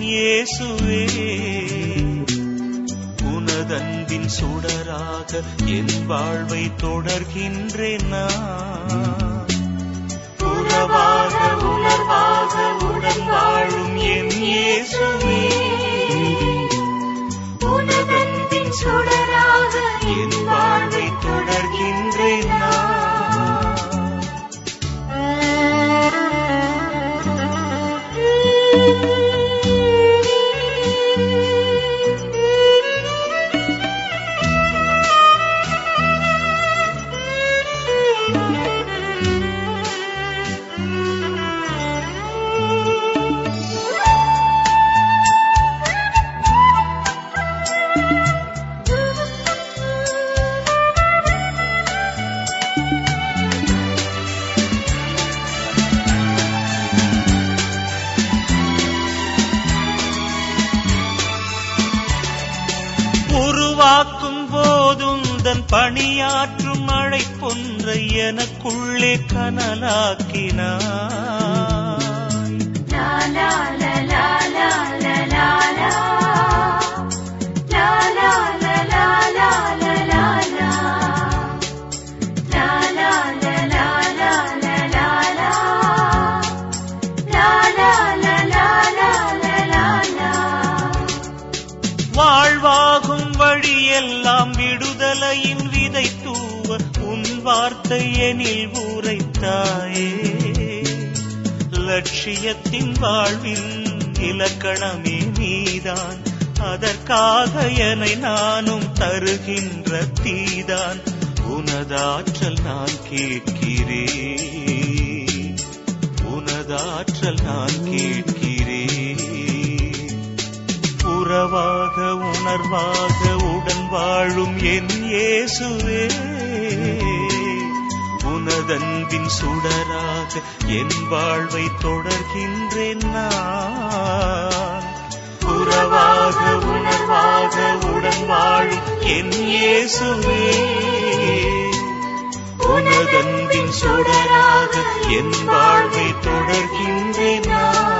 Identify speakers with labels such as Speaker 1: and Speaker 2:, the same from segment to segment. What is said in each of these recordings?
Speaker 1: இயேசுவே, உனதன்பின் சுடராக என் வாழ்வை தொடர்கின்றேன் நான். உறவாக உணர்வாக உடன் வாழும் என் இயேசுவே, உனதன்பின் சுடராக என் வாழ்வை தொடர்கின்றேன் நான். உருவாக்கும் போதுந்தன் பணியாற்றும் மழை பொன்ற எனக்குள்ளே கனலாக்கினாய். வாழ்வாகும் வழியெல்லாம் விடுதலையின் விதை தூவ உன் வார்த்தை எனில் உரைத்தாயே. லட்சியத்தின் வாழ்வின் இலக்கணமே நீதான், அதற்காக என்னை நானும் தருகின்ற தீதான். உனதாற்றல் நான் கேட்கிறேன், உனதாற்றல் நான் கேட்கிறேன். உறவாக உணர்வாக உடன் வாழும் என் இயேசுவே, உனதன்பின் சுடராக என் வாழ்வை தொடர்கின்றேன் நான். உறவாக உணர்வாக உடன் வாழும் என் இயேசுவே, உனதன்பின் சுடராக என் வாழ்வை தொடர்கின்றேன் நான்.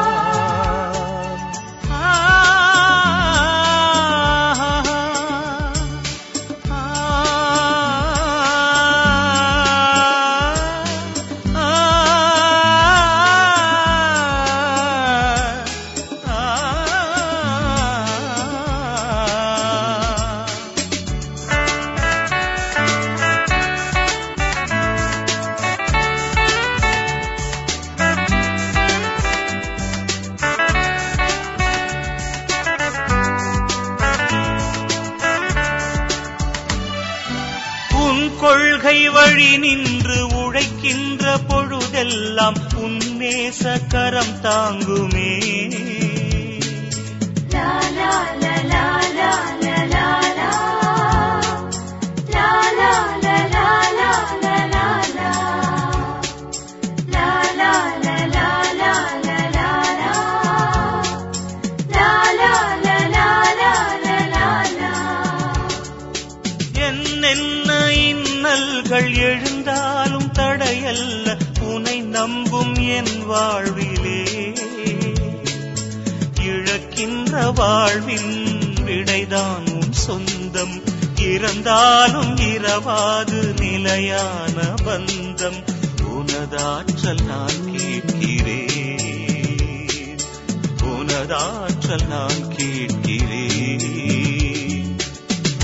Speaker 1: கொள்கை வழி நின்று உழைக்கின்ற பொழுதெல்லாம் உன் நேச கரம் தாங்குமே. எழுந்தாலும் தடையல்ல உனை நம்பும் என் வாழ்விலே. இழக்கின்ற வாழ்வின் விடைதான் உன் சொந்தம், இறந்தாலும் இரவாது நிலையான பந்தம். உனதாற்றல் நான் கேட்கிறேன், உனதாற்றல் நான் கேட்கிறேன்.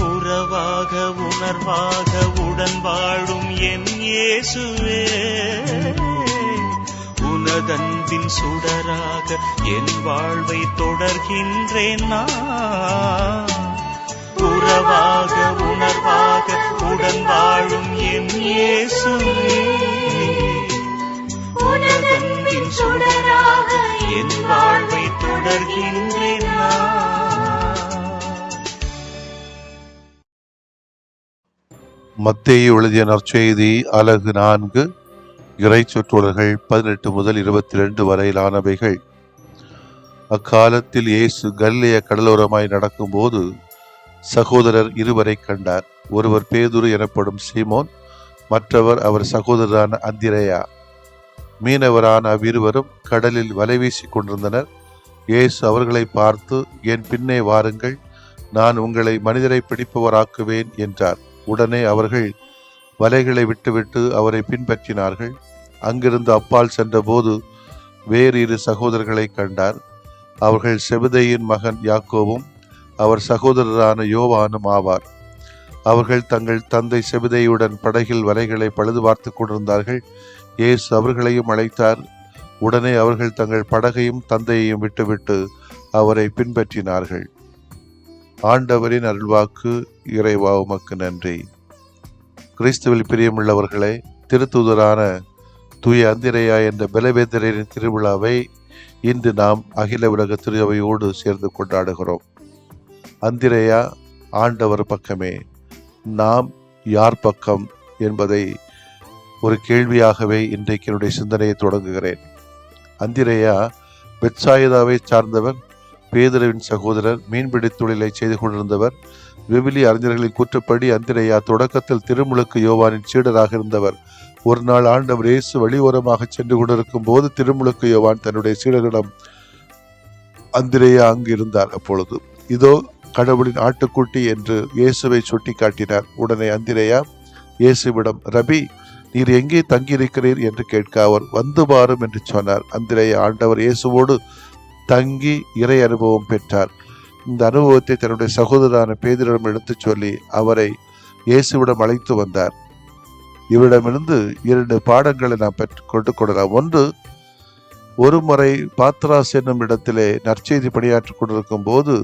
Speaker 1: உறவாக உணர்வாக உடன் வாழும் என் இயேசுவே, உனதன்பின் சுடராக என் வாழ்வை தொடர்கின்றேன் நான். உறவாக உணர்வாக உடன் வாழும் என் இயேசுவே, உனதன்பின் சுடராக என் வாழ்வை தொடர்கின்றேன் நான்.
Speaker 2: மத்தேயு எழுதிய நற்செய்தி அலகு 4 இறை சொற்றொடர்கள் 18 முதல் 22 வரையிலானவைகள். அக்காலத்தில் இயேசு கலிலேய கடலோரமாய் நடக்கும்போது சகோதரர் இருவரை கண்டார். ஒருவர் பேதுரு எனப்படும் சீமோன், மற்றவர் அவர் சகோதரரான அந்திரேயா. மீனவரான அவ்விருவரும் கடலில் வலை வீசிக் கொண்டிருந்தனர். இயேசு அவர்களை பார்த்து, என் பின்னே வாருங்கள், நான் உங்களை மனிதரை பிடிப்பவராக்குவேன் என்றார். உடனே அவர்கள் வலைகளை விட்டுவிட்டு அவரை பின்பற்றினார்கள். அங்கிருந்து அப்பால் சென்றபோது வேறு 2 சகோதரர்களை கண்டார். அவர்கள் செபதேயின் மகன் யாக்கோவும் அவர் சகோதரரான யோவானும் ஆவார். அவர்கள் தங்கள் தந்தை செபதேயுடன் படகில் வலைகளை பழுது பார்த்து கொண்டிருந்தார்கள். இயேசு அவர்களையும் அழைத்தார். உடனே அவர்கள் தங்கள் படகையும் தந்தையையும் விட்டுவிட்டு அவரை பின்பற்றினார்கள். ஆண்டவரின் அருள்வாக்கு. இறைவா உமக்கு நன்றி. கிறிஸ்துவில் பிரியமுள்ளவர்களே, திருத்தூதரான தூய அந்திரேயா என்ற பெலவேந்திரரின் திருவிழாவை இன்று நாம் அகில உலக திருவையோடு சேர்ந்து கொண்டாடுகிறோம். அந்திரேயா ஆண்டவர் பக்கமே, நாம் யார் பக்கம் என்பதை ஒரு கேள்வியாகவே இன்றைக்கு என்னுடைய சிந்தனையை தொடங்குகிறேன். அந்திரேயா பெத்சாயிதாவை சார்ந்தவர், பேதுருவின் சகோதரர், மீன்பிடி தொழிலை செய்து கொண்டிருந்தவர். விவிலிய அறிஞர்களின் கூற்றுப்படி அந்திரேயா தொடக்கத்தில் திருமுழுக்கு யோவானின் சீடராக இருந்தவர். ஒரு நாள் ஆண்டவர் இயேசு வழியோரமாக சென்று கொண்டிருக்கும் போது திருமுழுக்கு யோவான் தன்னுடைய சீடரிடம் அந்திரேயா அங்கு இருந்தார். அப்பொழுது இதோ கடவுளின் ஆட்டுக்குட்டி என்று இயேசுவை சுட்டி காட்டினார். உடனே அந்திரேயா இயேசுவிடம், ரபி, நீர் எங்கே தங்கியிருக்கிறீர் என்று கேட்க அவர் வந்து பாரும் என்று சொன்னார். அந்திரேயா ஆண்டவர் இயேசுவோடு தங்கி இறை அனுபவம் பெற்றார். இந்த அனுபவத்தை தன்னுடைய சகோதரரான பேதுருவிடம் எடுத்துச் சொல்லி அவரை இயேசுவிடம் அழைத்து வந்தார். இவரிடமிருந்து 2 பாடங்களை நாம் பெற்றுக்கொண்டு கொள்ளலாம். ஒன்று, ஒரு முறை பாத்ராஸ் என்னும் இடத்திலே நற்செய்தி பணியாற்றிக் கொண்டிருக்கும் போது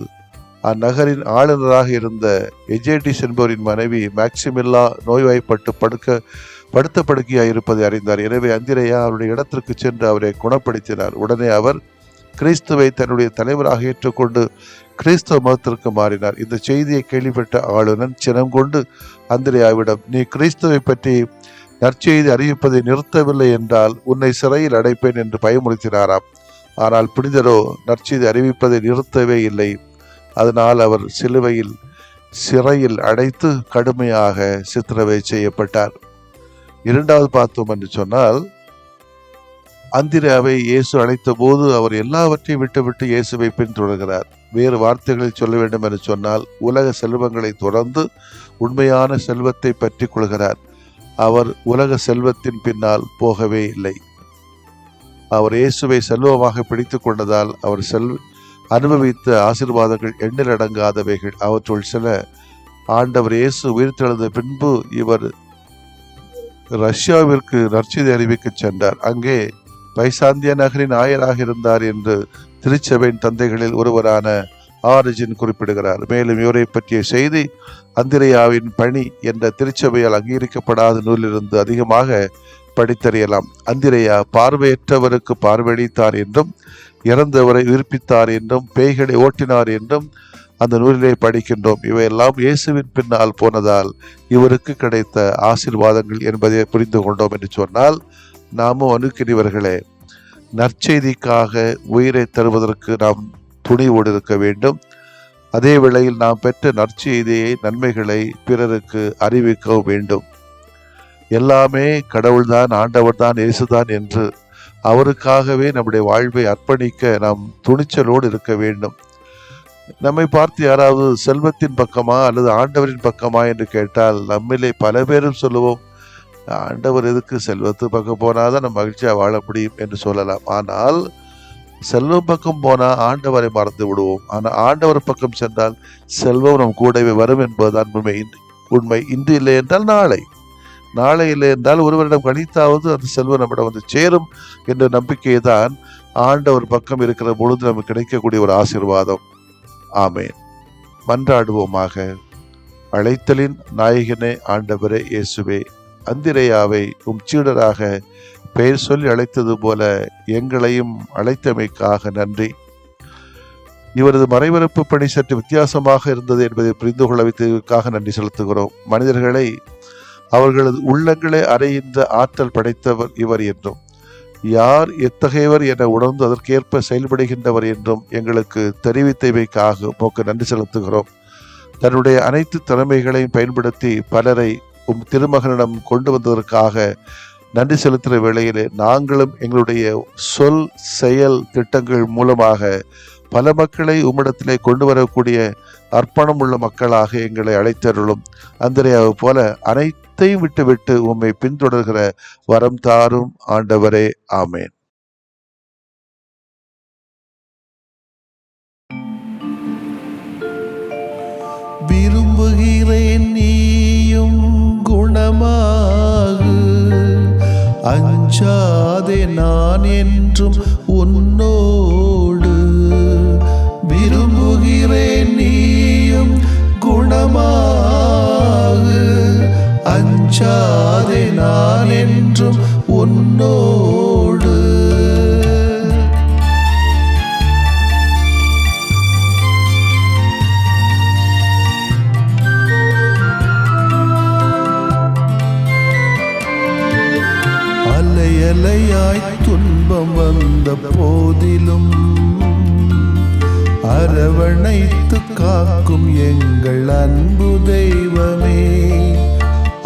Speaker 2: அந்நகரின் ஆளுநராக இருந்த எஜேடிஸ் என்பவரின் மனைவி மேக்சிமில்லா நோய்வாய்ப்பட்டு படுத்த படுக்கையாய் இருப்பதை அறிந்தார். எனவே அந்திரேயா அவருடைய இடத்திற்கு சென்று அவரை குணப்படுத்தினார். உடனே அவர் கிறிஸ்துவை தன்னுடைய தலைவராக ஏற்றுக்கொண்டு கிறிஸ்தவ மதத்திற்கு மாறினார். இந்த செய்தியை கேள்விப்பட்ட ஆளுநன் சினம் கொண்டு அந்திரேயாவிடம், நீ கிறிஸ்துவை பற்றி நற்செய்தி அறிவிப்பதை நிறுத்தவில்லை என்றால் உன்னை சிறையில் அடைப்பேன் என்று பயமுறுத்தினாராம். ஆனால் புனிதரோ நற்செய்தி அறிவிப்பதை நிறுத்தவே இல்லை. அதனால் அவர் சிறையில் அடைத்து கடுமையாக சித்திரவதை செய்யப்பட்டார். 2வது பார்த்தோம் என்று சொன்னால், அந்திரேயாவை இயேசு அழைத்த போது அவர் எல்லாவற்றையும் விட்டுவிட்டு இயேசுவை பின்தொடர்கிறார். வேறு வார்த்தைகளில் சொல்ல வேண்டும் என்று சொன்னால், உலக செல்வங்களை தொடர்ந்து உண்மையான செல்வத்தை பற்றி கொள்கிறார். அவர் உலக செல்வத்தின் பின்னால் போகவே இல்லை. அவர் இயேசுவை செல்வமாக பிடித்து கொண்டதால் அவர் அனுபவித்த ஆசீர்வாதங்கள் எண்ணிலடங்காதவைகள். அவற்றுள் சில ஆண்டவர் இயேசு உயிர்த்தெழுந்த பின்பு இவர் ரஷ்யாவிற்கு நற்செய்தி அறிவிக்க சென்றார். அங்கே பைசாந்திய நகரின் ஆயராக இருந்தார் என்று திருச்சபையின் தந்தைகளில் ஒருவரான ஆரிஜின் குறிப்பிடுகிறார். மேலும் இவரை பற்றிய செய்தி அந்திரேயாவின் பணி என்ற திருச்சபையால் அங்கீகரிக்கப்படாத நூலிலிருந்து அதிகமாக படித்தறியலாம். அந்திரேயா பார்வையற்றவருக்கு பார்வையளித்தார் என்றும், இறந்தவரை உயிர்ப்பித்தார் என்றும், பேய்களை ஓட்டினார் என்றும் அந்த நூலிலே படிக்கின்றோம். இவையெல்லாம் இயேசுவின் பின்னால் போனதால் இவருக்கு கிடைத்த ஆசீர்வாதங்கள் என்பதை புரிந்து கொண்டோம் என்று சொன்னால், நாமும் அணுக்கினிவர்களே, நற்செய்திக்காக உயிரை தருவதற்கு நாம் துணிவோடு இருக்க வேண்டும். அதே வேளையில் நாம் பெற்ற நற்செய்தியை, நன்மைகளை பிறருக்கு அறிவிக்க வேண்டும். எல்லாமே கடவுள்தான், ஆண்டவர்தான், இயேசுதான் என்று அவருக்காகவே நம்முடைய வாழ்வை அர்ப்பணிக்க நாம் துணிச்சலோடு இருக்க வேண்டும். நம்மை பார்த்து யாராவது செல்வத்தின் பக்கமா அல்லது ஆண்டவரின் பக்கமா என்று கேட்டால் நம்மிலே பல பேரும் சொல்லுவோம், ஆண்டவர் எதுக்கு, செல்வத்து பக்கம் போனாதான் நம்ம மகிழ்ச்சியா வாழ முடியும் என்று சொல்லலாம். ஆனால் செல்வம் பக்கம் போனா ஆண்டவரை மறந்து விடுவோம். ஆனால் ஆண்டவர் பக்கம் சென்றால் செல்வம் நம் கூடவே வரும் என்பதுதான் உண்மை. இன்று இல்லை என்றால் நாளை இல்லை என்றால் ஒருவரிடம் கணித்தாவது அந்த செல்வம் நம்மிடம் வந்து சேரும் என்ற நம்பிக்கையை தான் ஆண்டவர் பக்கம் இருக்கிற பொழுது நமக்கு கிடைக்கக்கூடிய ஒரு ஆசீர்வாதம். ஆமேன். மன்றாடுவோமாக. அழைத்தலின் நாயகனே ஆண்டவரே இயேசுவே, அந்திரேயாவை உம் சீடராக பெயர் சொல்லி அழைத்தது போல எங்களையும் அழைத்தமைக்காக நன்றி. இவரது மறைவரப்பு பணி சற்று வித்தியாசமாக இருந்தது என்பதை புரிந்து கொள்ள வைத்ததற்காக நன்றி செலுத்துகிறோம். மனிதர்களை அவர்களது உள்ளங்களை அறைகின்ற ஆற்றல் படைத்தவர் இவர் என்றும், யார் எத்தகையவர் என உணர்ந்து அதற்கேற்ப செயல்படுகின்றவர் என்றும் எங்களுக்கு தெரிவித்தவைக்காக உமக்கு நன்றி செலுத்துகிறோம். தன்னுடைய அனைத்து திறமைகளையும் பயன்படுத்தி பலரை திருமகனிடம் கொண்டு வந்ததற்காக நன்றி செலுத்துகிற வேளையிலே நாங்களும் எங்களுடைய சொல் செயல் திட்டங்கள் மூலமாக பல மக்களை உம்மிடத்திலே கொண்டு வரக்கூடிய அர்ப்பணம் உள்ள மக்களாக எங்களை அழைத்தருளும். அந்திரேயாவை போல அனைத்தையும் விட்டுவிட்டு உம்மை பின்தொடர்கிற வரம் தாரும் ஆண்டவரே. ஆமேன்.
Speaker 3: விரும்புகிறேன் நீயும் குணமாகு, அஞ்சாதே நான் என்றும் உன்னோடு. விரும்புகிறேன் நீயும் குணமாகு, அஞ்சாதே நான் என்றும் உன்னோடு. அலையாய் துன்பம் வந்த போதிலும் அரவணைத்து காக்கும் எங்கள் அன்பு தெய்வமே.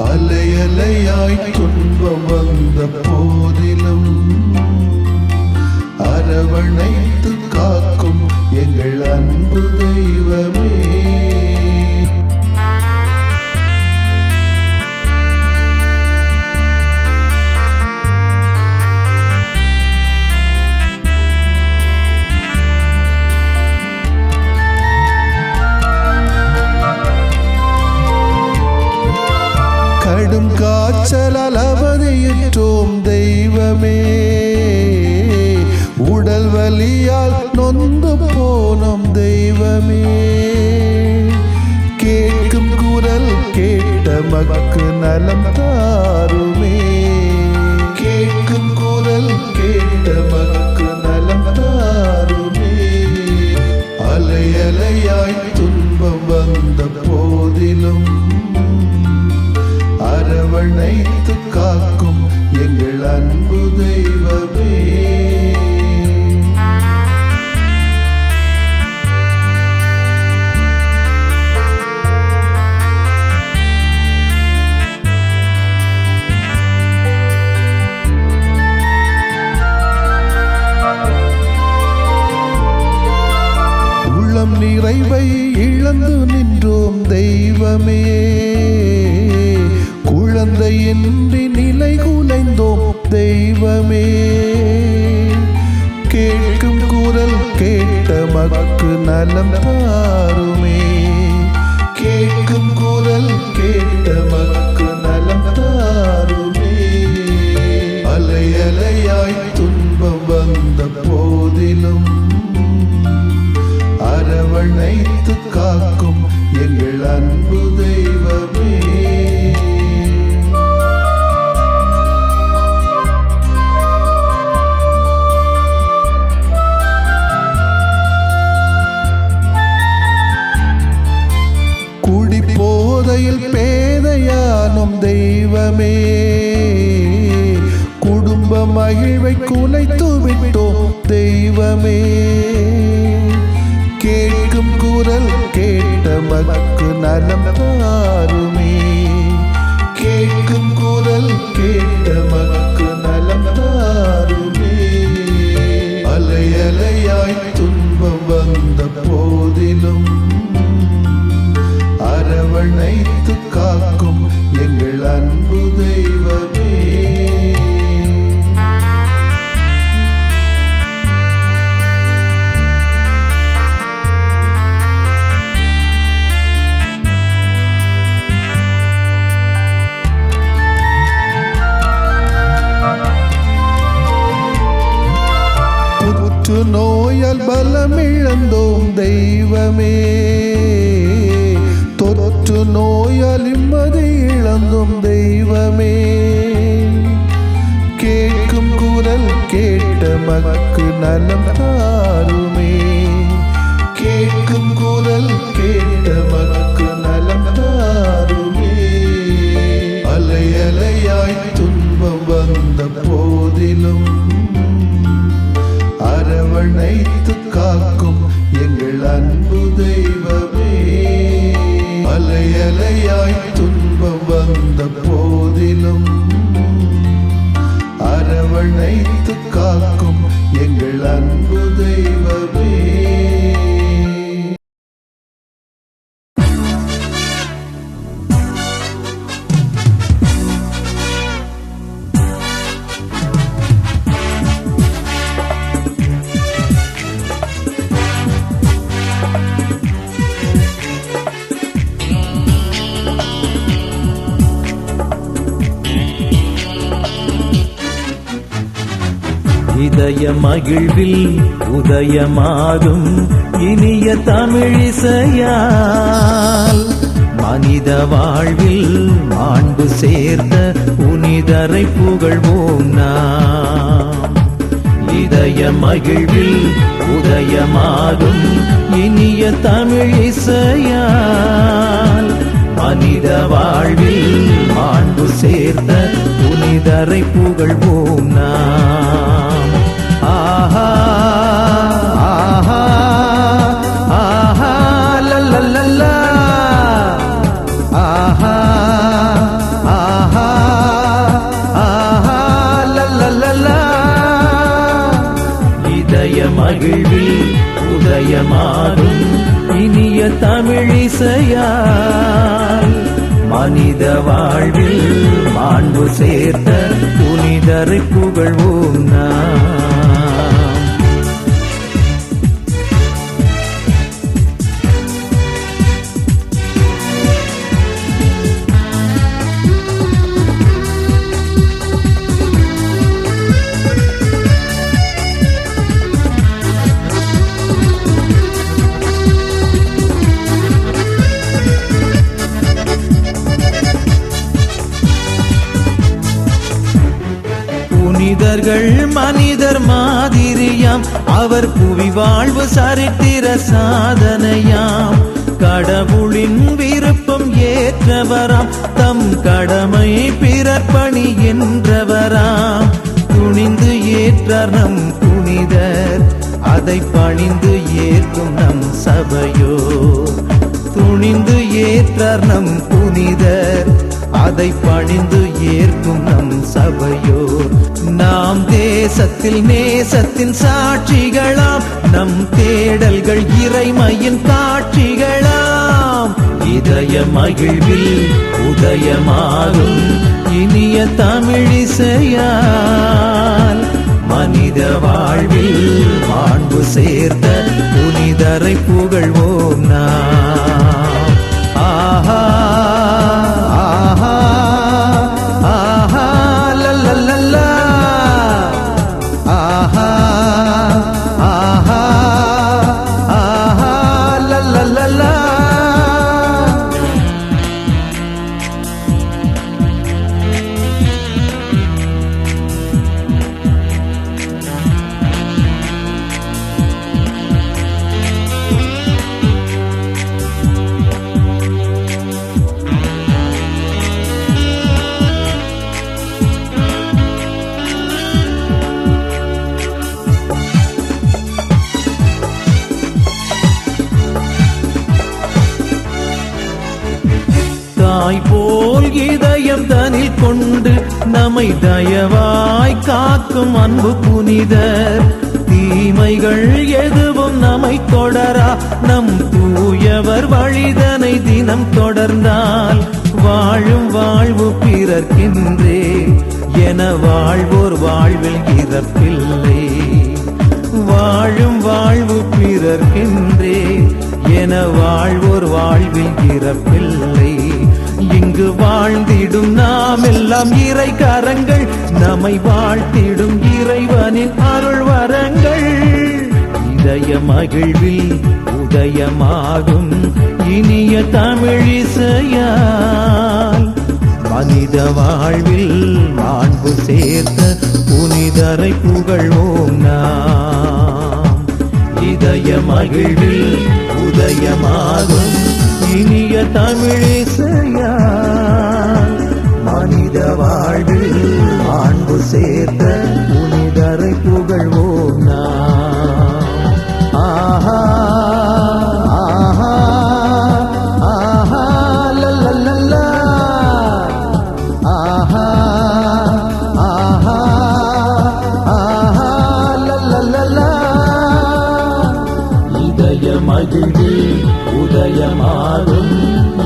Speaker 3: அலையாய் துன்பம் வந்த போதிலும் அரவணைத்து காக்கும் எங்கள் அன்பு தெய்வமே. கடும் காய்ச்சலால் அவதியுற்றோம் தெய்வமே, உடல் வலியால் நொந்து போனோம் தெய்வமே. கேட்கும் குரல் கேட்ட மக்கு நலம் தாருமே, கேட்கும் குரல் கேட்ட மக்கு நலம் தாருமே. அலையாய் துன்பம் வந்த போதிலும் அரவணைத்து காக்கும் எங்கள் அன்பு தெய்வமே. உள்ளம் நிறைவை இழந்து நின்றோம் தெய்வமே, குழந்தையின்றி நிலை குலைந்தோம் தெய்வமே. கேட்கும் குரல் கேட்ட மக்கு நலம் தாருமே, கேட்கும் குரல் கேட்ட மக்கு நலம் தாருமே. அலையாய் துன்பம் வந்த போதிலும் அரவணைத்து காக்கும் எங்கள் அன்பு தெய்வமே. குடிபோதையில் பேதையானும் தெய்வமே, குடும்ப மகிழ்வை குலைத்து விட்டோம் தெய்வமே. கேட்கும் குரல் கேட்ட மக்கு நலம் தாருமே, கேட்கும் குரல் கேட்ட மக்கு நலம் தாருமே. அலையாய் துன்பம் வந்த போதிலும் அரவணைத்து காக்கும் எங்கள் அன்பு தெய்வமே. புற்று நோயால் பலமிழந்தோம் தெய்வமே, தொற்று நோயால் நிம்மதி இழந்தோம் தெய்வமே. கேட்கும் குரல் கேட்ட மக்கு நலம் தாருமே, கேட்கும் குரல் கேட்ட மக்கு நலம் தாருமே. அலையாய் துன்பம் வந்த போதிலும் அரவணைத்து காக்கும் எங்கள் அன்பு தெய்வமே. அலையாய் துன்பம் வந்த போதிலும் காக்கும் எங்கள் அன்பு தெய்வமே.
Speaker 4: இதய மகிழ்வில் உதயமாகும் இனிய தமிழிசையால் மனித வாழ்வில் மாண்பு சேர்த்த புனிதரை புகழ்வோம் நாம். இதய மகிழ்வில் உதயமாகும் இனிய தமிழிசையால் மனித வாழ்வில் மாண்பு சேர்த்த புனிதரை புகழ்வோம் நாம். ஆஹா ஆஹா ஆஹா லல்லல்லா ஆஹா ஆஹா ஆஹா லல்லல்லா. இதய மகிழ்வில் உதயமாகும் இனிய தமிழிசையால் மனித வாழ்வில் மாண்பு சேர்த்த புனிதரை புகழ்வோம் நாம். புனிதர்கள் மனிதர் மாதிரியாம், அவர் புவி வாழ்வு சரித்திர சாதனையாம். கடவுளின் விருப்பம் ஏற்றவராம், தம் கடமை பிறர் பணி என்றவராம். துணிந்து ஏற்றார் நம் புனிதர், அதை பணிந்து ஏற்கும் நம் சபையோ. துணிந்து ஏற்றார் நம் புனிதர், அதை பணிந்து ஏற்கும் நம் சபையோர். நாம் தேசத்தில் நேசத்தின் சாட்சிகளாம், நம் தேடல்கள் இறைமையின் காட்சிகளாம். இதய மகிழ்வில் உதயமாகும் இனிய தமிழிசையால் மனித வாழ்வில் மாண்பு சேர்த்த புனிதரை புகழ்வோம் நாம். ஆஹா ஆஹா ஆஹா லல்லல்லா ஆஹா ஆஹா ஆஹா லல்லல்லா. தாய் போல் இதயம் தனில் கொண்டு நம்மை தயவாய் காக்கும் அன்பு புனிதர். தீமைகள் எதுவும் நம்மை தொடரா, நம் தூயவர் வழிதனை தினம் தொடர்ந்தால் வாழும் வாழ்வு பிறர்க்கின்றே என வாழ்வோர் வாழ்வில் இறப்பில்லை. வாழும் வாழ்வு பிறர்க்கின்றே என வாழ்வோர் வாழ்வில் இறப்பில்லை. இங்கு வாழ்ந்திடும் நாம் எல்லாம் இறை கரங்கள், நம்மை வாழ்த்திடும் இறைவனின் அருள் வரங்கள். இதய மகிழ்வில் உதயமாகும் இனிய தமிழிசையால் மனித வாழ்வில் மாண்பு சேர்த்த புனிதரை புகழ்வோம் நாம். இதய மகிழ்வில் உதயமாகும் இனிய தமிழிசையால் மனித வாழ்வில் மாண்பு சேர்த்த புனிதரை புகழ்வோம் நாம். ஆஹா ஆஹா ஆஹா லல்லல்லா ஆஹா ஆஹா ஆஹா உதயமாகும்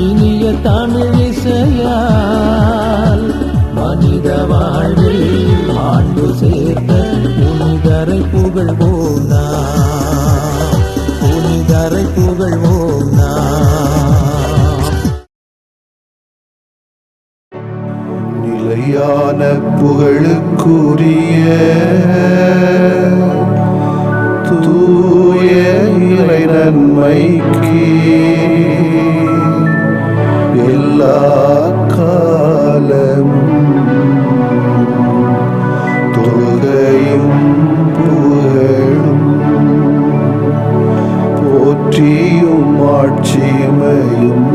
Speaker 4: இனிய தமிழ் இசையால் மனித வாழ்வில் ஆண்டு சேர்த்த புனிதரை புகழ்வோம் நாம், புனிதரை புகழ்வோம் நாம்.
Speaker 3: நிலையான புகழுக்குரிய தூய இறை நன்மைக்கு எல்லா காலமும் தொழுகையும் புகழும் போற்றியும் ஆட்சிமையும்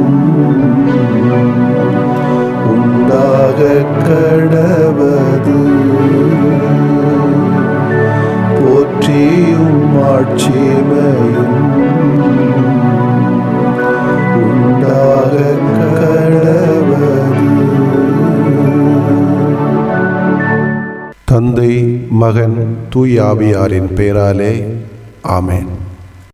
Speaker 3: உண்டாக கடவது. போற்றியும் ஆட்சிமையும் உண்டாக கடவது. தந்தை, மகன், தூய ஆவியாரின் பெயராலே ஆமென்.